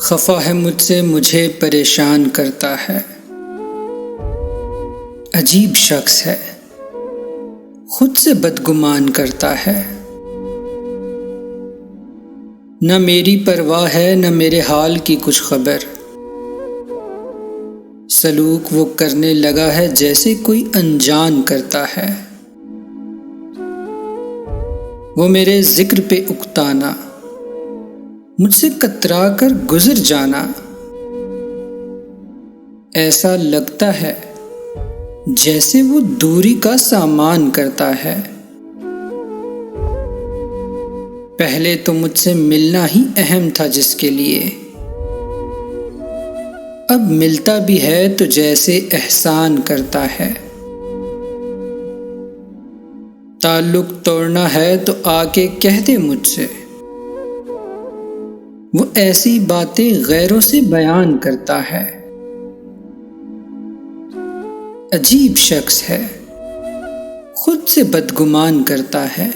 खफा है मुझसे, मुझे परेशान करता है। अजीब शख्स है, खुद से बदगुमान करता है। न मेरी परवाह है, न मेरे हाल की कुछ खबर। सलूक वो करने लगा है जैसे कोई अनजान करता है। वो मेरे जिक्र पे उकताना, मुझसे कतरा कर गुजर जाना। ऐसा लगता है जैसे वो दूरी का सामान करता है। पहले तो मुझसे मिलना ही अहम था जिसके लिए, अब मिलता भी है तो जैसे एहसान करता है। ताल्लुक तोड़ना है तो आके कह दे मुझसे, वो ऐसी बातें गैरों से बयान करता है। अजीब शख्स है, खुद से बदगुमान करता है।